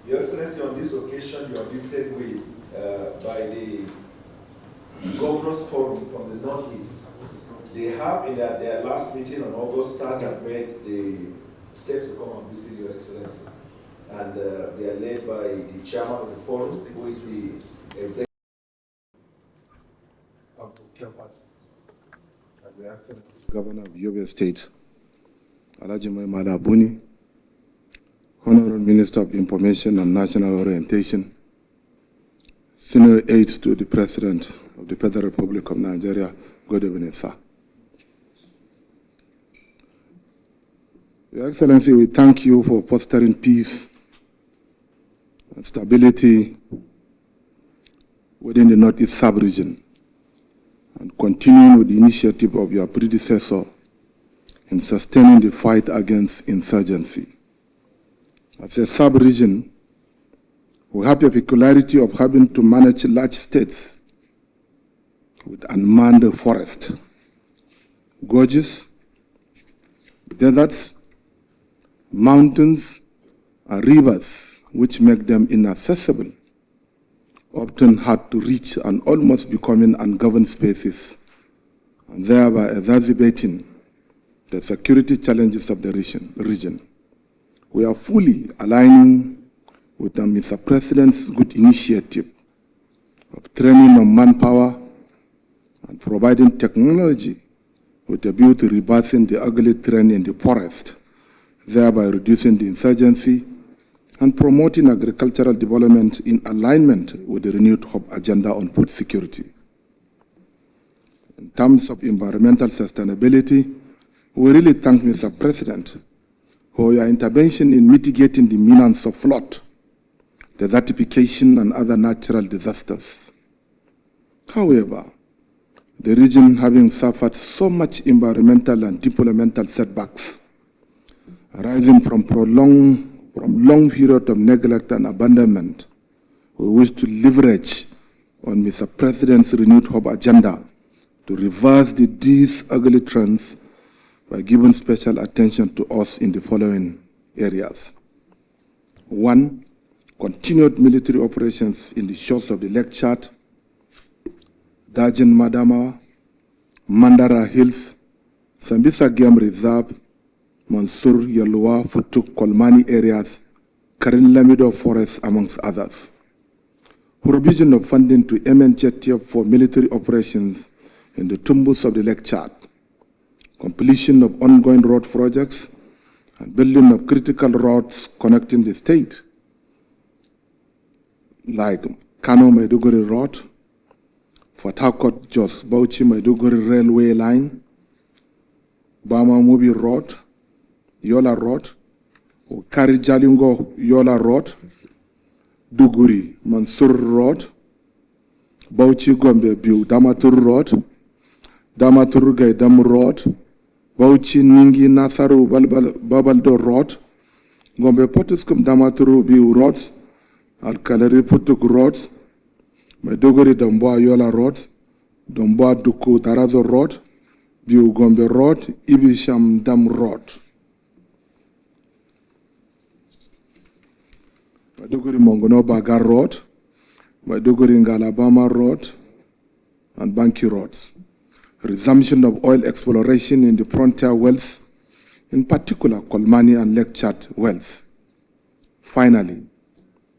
Your Excellency, on this occasion, you are visited with by the Governors Forum from the Northeast. They have in their last meeting on August 3rd have made the steps to come and visit Your Excellency. And they are led by the chairman of the forum, who is the executive of the campus, and the Excellency Governor of Yobe State, Alhaji Maimada Buni, Honorable Minister of Information and National Orientation, Senior Aides to the President of the Federal Republic of Nigeria, good evening, sir. Your Excellency, we thank you for fostering peace and stability within the Northeast sub-region and continuing with the initiative of your predecessor in sustaining the fight against insurgency. As a sub-region, we have the peculiarity of having to manage large states with unmanned forest, gorges, deserts, mountains, and rivers, which make them inaccessible, often hard to reach and almost becoming ungoverned spaces, and thereby exacerbating the security challenges of the region. We are fully aligning with the Mr. President's good initiative of training of manpower and providing technology with a view to reversing the ugly trend in the forest, thereby reducing the insurgency and promoting agricultural development in alignment with the renewed hope agenda on food security. In terms of environmental sustainability, we really thank Mr. President for your intervention in mitigating the menace of flood, desertification, and other natural disasters. However, the region having suffered so much environmental and developmental setbacks, arising from long period of neglect and abandonment, we wish to leverage on Mr. President's renewed hope agenda to reverse these ugly trends by giving special attention to us in the following areas. 1. Continued military operations in the shores of the Lake Chad, Dajin Madama, Mandara Hills, Sambisa Game Reserve, Mansur, Yalua, Futuk, Kolmani areas, Karin Lamido Forest, amongst others. Provision of funding to MNJTF for military operations in the tumbus of the Lake Chad. Completion of ongoing road projects and building of critical roads connecting the state, like Kano-Maiduguri Road, Fort Harcourt-Jos Bauchi-Maiduguri Railway Line, Bama-Mubi Road, Yola Road, Kari-Jalingo-Yola Road, Duguri-Mansur Road, Bauchi-Gombe-Biu Damaturu Road, Damaturu-Gaidam Road, Bauchi-Ningi Nasaru Babaldo Road, Gombe-Potiskum Damaturu-Biu Road, Alkaleri-Putuk Road, Maiduguri-Damboa-Yola Road, Damboa-Duku-Tarazo Road, Biu Gombe Road, Ibisham Dam Road. Maiduguri Mongono Bagar Road, Maiduguri Ngalabama Road, and Banki Roads. Resumption of oil exploration in the frontier wells, in particular Kolmani and Lake Chad wells. Finally,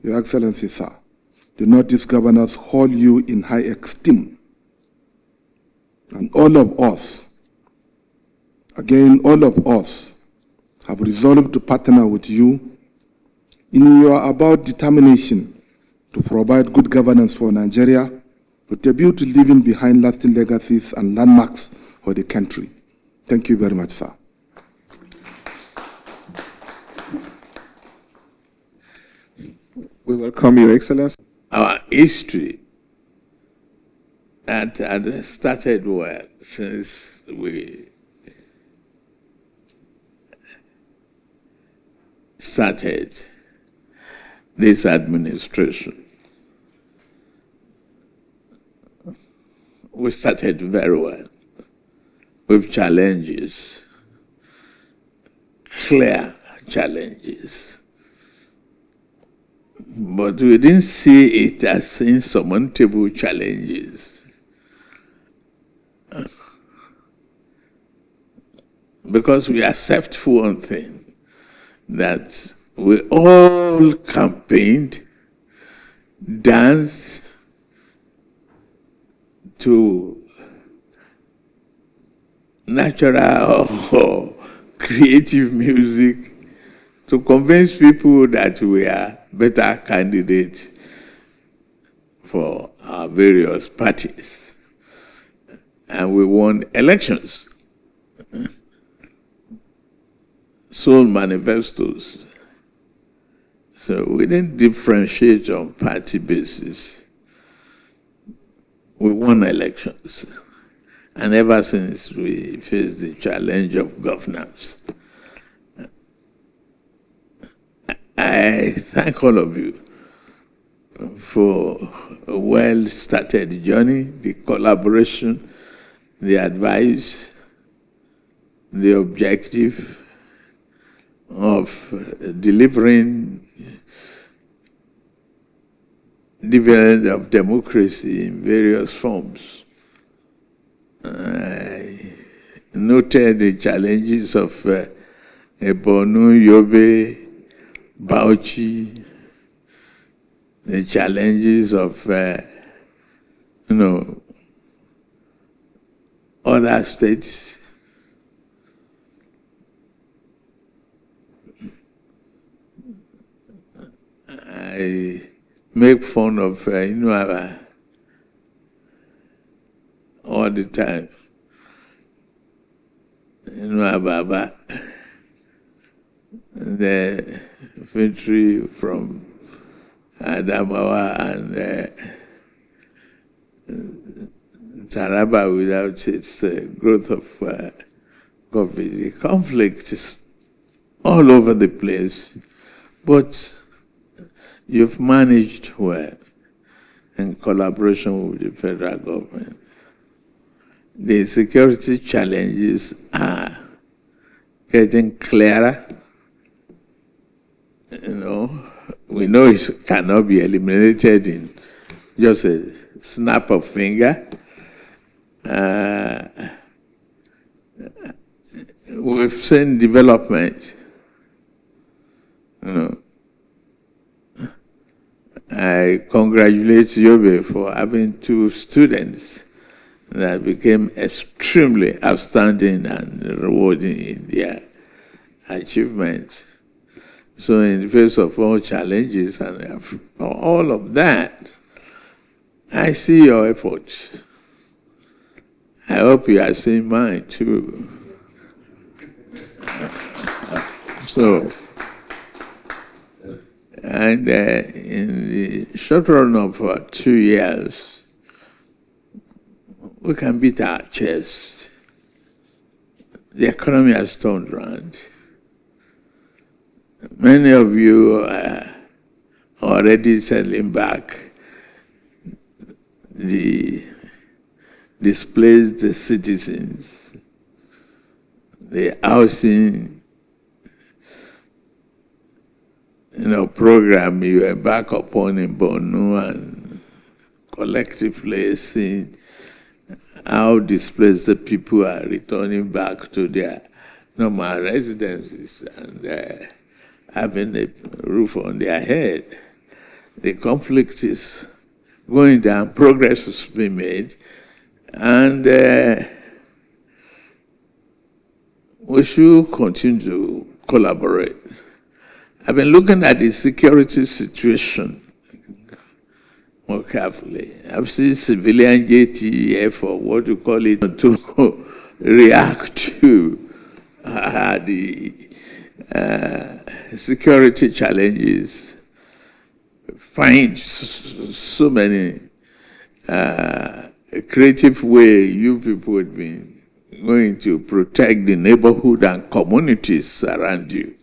Your Excellency, sir, the Northeast governors hold you in high esteem. And all of us, again, all of us have resolved to partner with you in your about determination to provide good governance for Nigeria with a view to leaving behind lasting legacies and landmarks for the country. Thank you very much, sir. We welcome Your Excellency. Our history had started well since we started this administration. We started very well with challenges, clear challenges. but we didn't see it as insurmountable challenges. Because we accept for one thing that we all campaigned, danced to natural or creative music to convince people that we are better candidates for our various parties. And we won elections. Sold manifestos. So we didn't differentiate on party basis. We won elections. And ever since we faced the challenge of governance, I thank all of you for a well-started journey, the collaboration, the advice, the objective of delivering dividend of democracy in various forms. I noted the challenges of Ebonu, Yobe, Bauchi, the challenges of other states. I make fun of all the time. Baba, the infantry from Adamawa and Taraba without its growth of COVID. The conflict is all over the place, but you've managed well in collaboration with the federal government. The security challenges are getting clearer. We know it cannot be eliminated in just a snap of finger. We've seen development. I congratulate Yobe for having 2 students that became extremely outstanding and rewarding in their achievements. So in the face of all challenges and all of that, I see your efforts. I hope you are seeing mine too. And in the short run of 2 years, we can beat our chest. The economy has turned around. Many of you are already settling back the displaced citizens, the housing program you embark upon in Borno, and collectively seeing how displaced the people are returning back to their normal residences and having a roof on their head. The conflict is going down, progress has been made, and we should continue to collaborate. I've been looking at the security situation more carefully. I've seen civilian JTF, or what you call it, to react to the security challenges. Find so many creative ways you people have been going to protect the neighborhood and communities around you.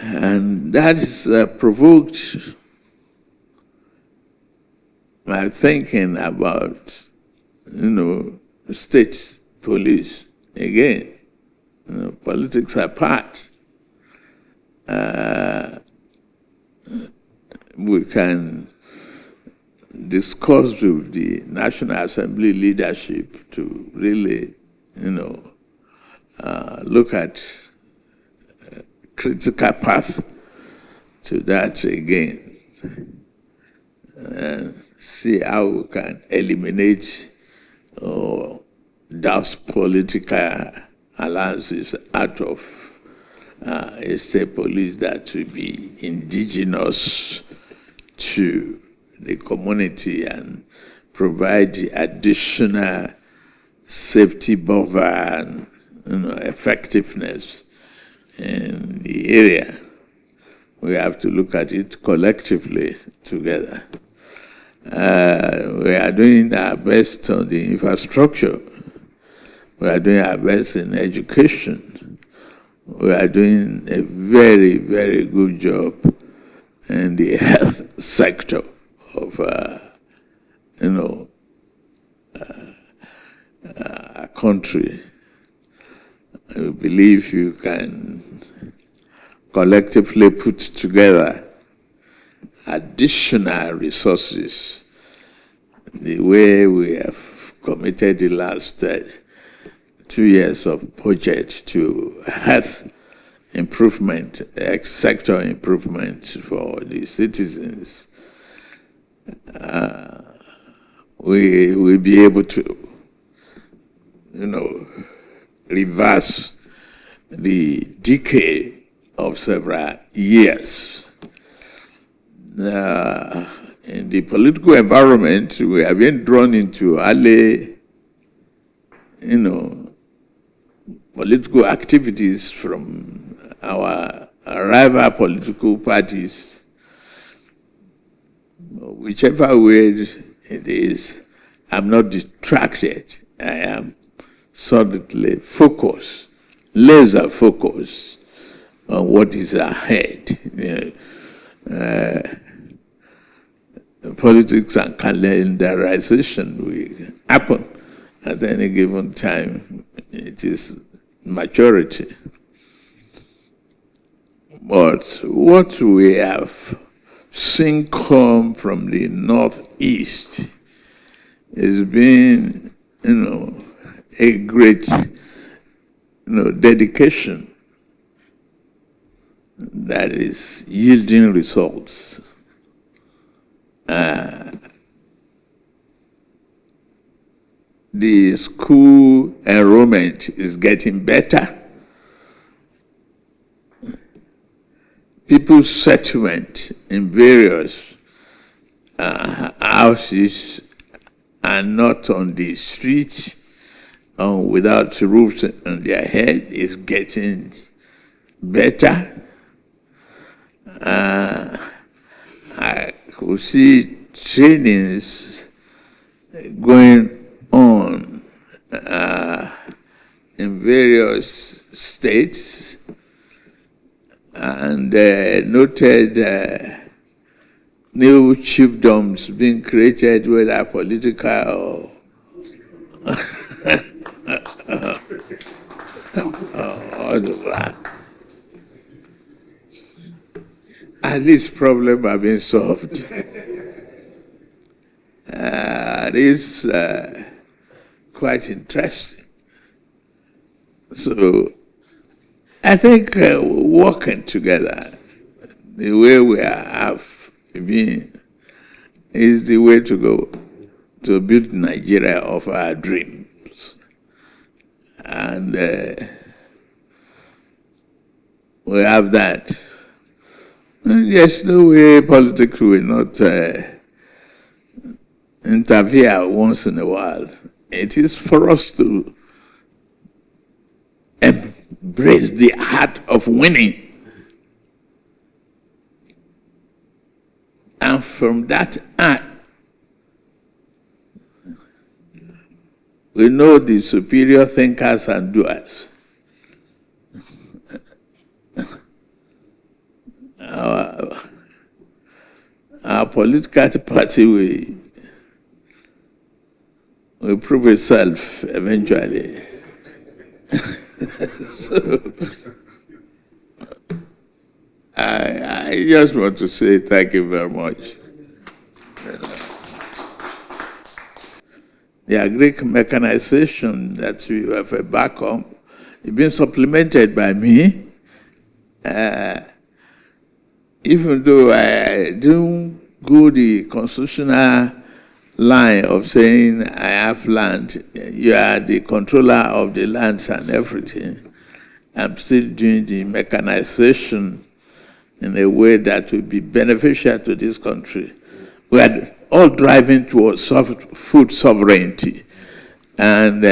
And that has provoked my thinking about, state police. Again, politics apart. we can discuss with the National Assembly leadership to really, look at critical path to that again and see how we can eliminate those political alliances out of a state police that will be indigenous to the community and provide the additional safety buffer and effectiveness in the area. We have to look at it collectively together. We are doing our best on the infrastructure. We are doing our best in education. We are doing a very, very good job in the health sector of, our country. I believe you can collectively put together additional resources the way we have committed the last 2 years of budget to health improvement, sector improvement for the citizens. We will be able to, reverse the decay of several years. In the political environment, we have been drawn into early, political activities from our rival political parties. Whichever way it is, I'm not distracted. I am solidly focused, laser focused on what is ahead. Politics and calendarization will happen at any given time. It is maturity. But what we have seen come from the Northeast has been, a great, dedication that is yielding results. The school enrollment is getting better. People's settlement in various houses are not on the street without roofs on their head is getting better. I could see trainings going on in various states and noted new chiefdoms being created, whether political or at least problems are being solved. It is quite interesting. So I think working together, the way we have been, is the way to go to build Nigeria of our dreams. And we have that. And there's no way politics will not interfere once in a while. It is for us to embrace the heart of winning. And from that art, we know the superior thinkers and doers. Our political party will prove itself eventually. So I I just want to say thank you very much. The agric mechanization that you have a backup, it's been supplemented by me. Even though I don't go the constitutional line of saying I have land, you are the controller of the lands and everything, I'm still doing the mechanization in a way that will be beneficial to this country. We are all driving towards food sovereignty, and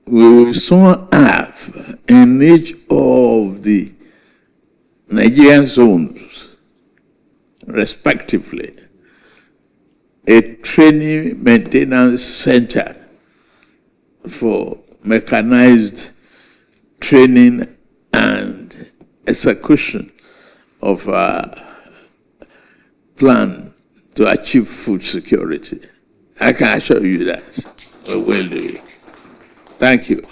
we will soon have in each of the Nigerian zones, respectively, a training maintenance center for mechanized training and execution of a plan to achieve food security. I can assure you that we will do it. Thank you.